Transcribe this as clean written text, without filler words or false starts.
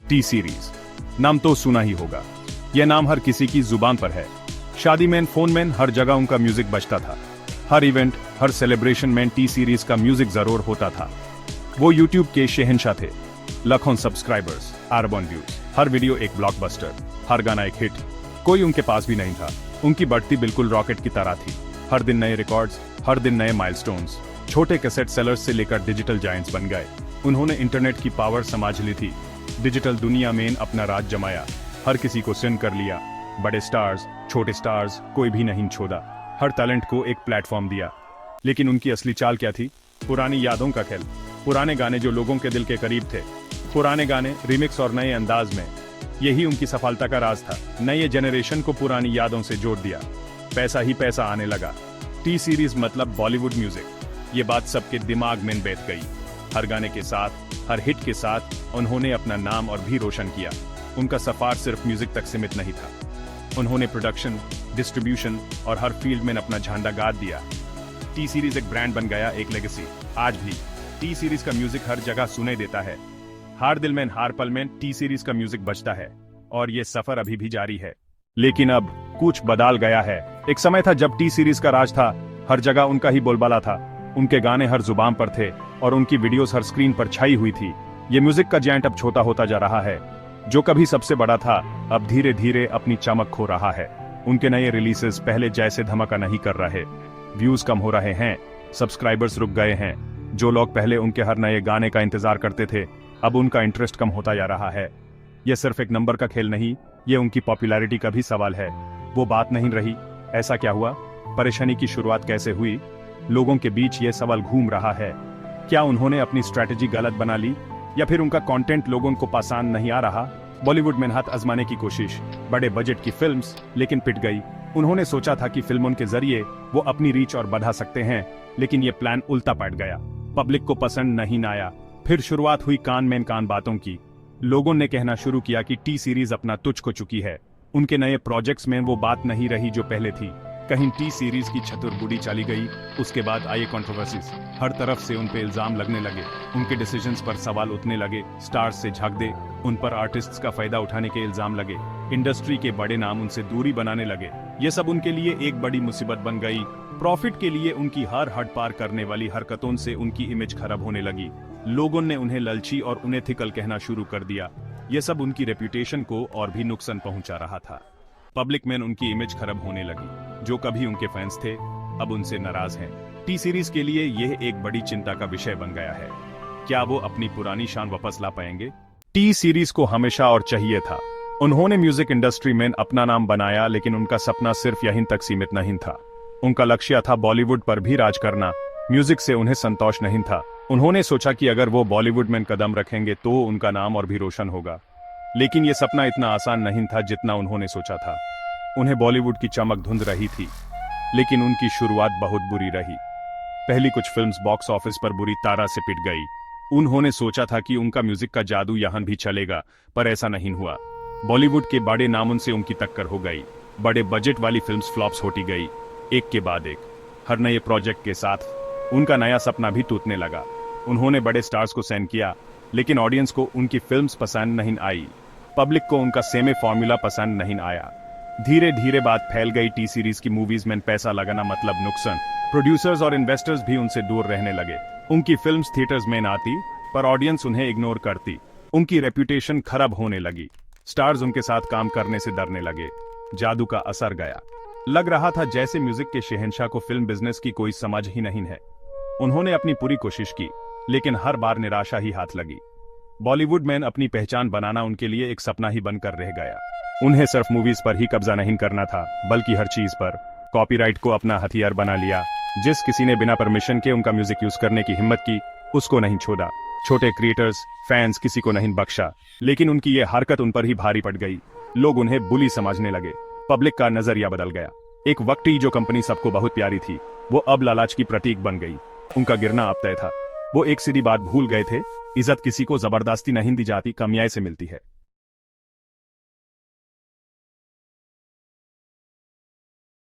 T series नाम तो सुना ही होगा। यह नाम हर किसी की जुबान पर है। शादी में, फोन में, हर जगह उनका म्यूजिक बजता था। हर इवेंट, हर सेलिब्रेशन में टी सीरीज का म्यूजिक जरूर होता था। वो यूट्यूब के शहंशाह थे। लाखों सब्सक्राइबर्स, अरबन व्यूज, हर वीडियो एक ब्लॉकबस्टर, हर गाना एक हिट। कोई उनके पास भी नहीं था। उनकी बढ़ती बिल्कुल रॉकेट की तरह थी। हर दिन नए रिकॉर्ड्स, हर दिन नए माइलस्टोन्स। छोटे कैसेट सेलर्स से लेकर डिजिटल जायंट्स बन गए। उन्होंने इंटरनेट की पावर समझ ली थी। डिजिटल दुनिया में अपना राज जमाया। हर किसी को सुन कर लिया। बड़े स्टार्स, छोटे स्टार्स, कोई भी नहीं छोड़ा। हर टैलेंट को एक प्लेटफॉर्म दिया। लेकिन उनकी असली चाल क्या थी? पुरानी यादों का खेल। पुराने गाने जो लोगों के दिल के करीब थे। पुराने गाने, रिमिक्स और नए अंदाज में। यही उनकी सफलता का राज था। नए जनरेशन को पुरानी यादों से जोड़ दिया। पैसा ही पैसा आने लगा। टी सीरीज मतलब बॉलीवुड म्यूजिक। ये बात सबके दिमाग में बैठ गई। हर गाने के साथ, हर हिट के साथ उन्होंने अपना नाम और भी रोशन किया। उनका सफर सिर्फ म्यूजिक तक सीमित नहीं था। उन्होंने प्रोडक्शन, डिस्ट्रीब्यूशन और हर फील्ड में अपना झंडा गाड़ दिया। टी सीरीज एक ब्रांड बन गया, एक लेगेसी। आज भी टी सीरीज का म्यूजिक हर जगह सुनाई देता है। हर दिल में, हर पल में टी सीरीज का म्यूजिक बजता है। और ये सफर अभी भी जारी है। लेकिन अब कुछ बदल गया है। एक समय था जब टी सीरीज का राज था। हर जगह उनका ही बोलबाला था। उनके गाने हर जुबान पर थे और उनकी वीडियोस हर स्क्रीन पर छाई हुई थी। ये म्यूजिक का जायंट अब छोटा होता जा रहा है। जो कभी सबसे बड़ा था, अब धीरे धीरे अपनी चमक खो रहा है। उनके नए रिलीजेस पहले जैसे धमाका नहीं कर रहे। व्यूज कम हो रहे हैं, सब्सक्राइबर्स रुक गए हैं। जो लोग पहले उनके हर नए गाने का इंतजार करते थे, अब उनका इंटरेस्ट कम होता जा रहा है। यह सिर्फ एक नंबर का खेल नहीं, ये उनकी पॉपुलैरिटी का भी सवाल है। वो बात नहीं रही। ऐसा क्या हुआ? परेशानी की शुरुआत कैसे हुई? लोगों के बीच ये सवाल घूम रहा है। क्या उन्होंने अपनी स्ट्रैटेजी गलत बना ली, या फिर उनका कंटेंट लोगों को पसंद नहीं आ रहा? बॉलीवुड में हाथ आजमाने की कोशिश, बड़े बजट की फिल्म्स, लेकिन पिट गई। उन्होंने सोचा था कि फिल्मों के जरिए वो अपनी रीच और बढ़ा सकते हैं, लेकिन ये प्लान उल्टा पड़ गया। पब्लिक को पसंद नहीं आया। फिर शुरुआत हुई कान में कान बातों की। लोगों ने कहना शुरू किया कि टी सीरीज अपना तुझ को चुकी है। उनके नए प्रोजेक्ट्स में वो बात नहीं रही जो पहले थी। कहीं टी सीरीज की छतुर बुड़ी चली गई। उसके बाद आए कंट्रोवर्सीज। हर तरफ से उन पे इल्जाम लगने लगे। उनके डिसीजंस पर सवाल उठने लगे। स्टार्स से झाग दे, उन पर आर्टिस्ट्स का फायदा उठाने के इल्जाम लगे। इंडस्ट्री के बड़े नाम उनसे दूरी बनाने लगे। ये सब उनके लिए एक बड़ी मुसीबत बन गई। प्रॉफिट के लिए उनकी हर हद पार करने वाली हरकतों से उनकी इमेज खराब होने लगी। लोगों ने उन्हें ललची और अनएथिकल कहना शुरू कर दिया। ये सब उनकी रेपुटेशन को और भी नुकसान पहुंचा रहा था। पब्लिक में उनकी इमेज खराब होने लगी। जो कभी उनके फैंस थे, अब उनसे नाराज हैं। टी सीरीज के लिए यह एक बड़ी चिंता का विषय बन गया है। क्या वो अपनी पुरानी शान वापस ला पाएंगे? टी सीरीज को हमेशा और चाहिए था। उन्होंने म्यूजिक इंडस्ट्री में अपना नाम बनाया, लेकिन उनका सपना सिर्फ यहीं तक सीमित नहीं था। उनका लक्ष्य था बॉलीवुड पर भी राज करना। म्यूजिक से उन्हें संतोष नहीं था। उन्होंने सोचा कि अगर वो बॉलीवुड में कदम रखेंगे तो उनका नाम और भी रोशन होगा। लेकिन ये सपना इतना आसान नहीं था जितना उन्होंने सोचा था। उन्हें बॉलीवुड की चमक धुंध रही थी, लेकिन उनकी शुरुआत बहुत बुरी रही। पहली कुछ फिल्म्स बॉक्स ऑफिस पर बुरी तरह से पिट गई। उन्होंने सोचा था कि उनका म्यूजिक का जादू यहां भी चलेगा, पर ऐसा नहीं हुआ। बॉलीवुड के बड़े नामों से उनकी टक्कर हो गई। बड़े बजट वाली फिल्म्स फ्लॉप्स होती गई, एक के बाद एक। हर नए प्रोजेक्ट के साथ उनका नया सपना भी टूटने लगा। उन्होंने बड़े स्टार्स को साइन किया, लेकिन ऑडियंस को उनकी फिल्म्स पसंद नहीं आई। पब्लिक को उनका सेमे फॉर्मूला पसंद नहीं आया। धीरे धीरे बात फैल गई। टी सीरीज की मूवीज में पैसा लगाना मतलब नुकसान। प्रोड्यूसर्स और इन्वेस्टर्स भी उनसे दूर रहने लगे। उनकी फिल्म्स थिएटर्स में न आती, पर ऑडियंस उन्हें इग्नोर करती। उनकी रेपुटेशन खराब होने लगी। स्टार्स उनके साथ काम करने से डरने लगे। जादू का असर गया। लग रहा था जैसे म्यूजिक के शहंशाह को फिल्म बिजनेस की कोई समझ ही नहीं है। उन्होंने अपनी पूरी कोशिश की, लेकिन हर बार निराशा ही हाथ लगी। बॉलीवुड में अपनी पहचान बनाना उनके लिए एक सपना ही बनकर रह गया। उन्हें सिर्फ मूवीज पर ही कब्जा नहीं करना था, बल्कि हर चीज पर। कॉपीराइट को अपना हथियार बना लिया। जिस किसी ने बिना परमिशन के उनका म्यूजिक यूज करने की हिम्मत की, उसको नहीं छोड़ा। छोटे क्रिएटर्स, फैंस, किसी को नहीं बख्शा। लेकिन उनकी ये हरकत उन पर ही भारी पड़ गई। लोग उन्हें बुली समझने लगे। पब्लिक का नजरिया बदल गया। एक वक्त ही जो कंपनी सबको बहुत प्यारी थी, वो अब लालच की प्रतीक बन गई। उनका गिरना अब तय था। वो एक सीधी बात भूल गए थे, इज्जत किसी को जबरदस्ती नहीं दी जाती, कमियाई से मिलती है।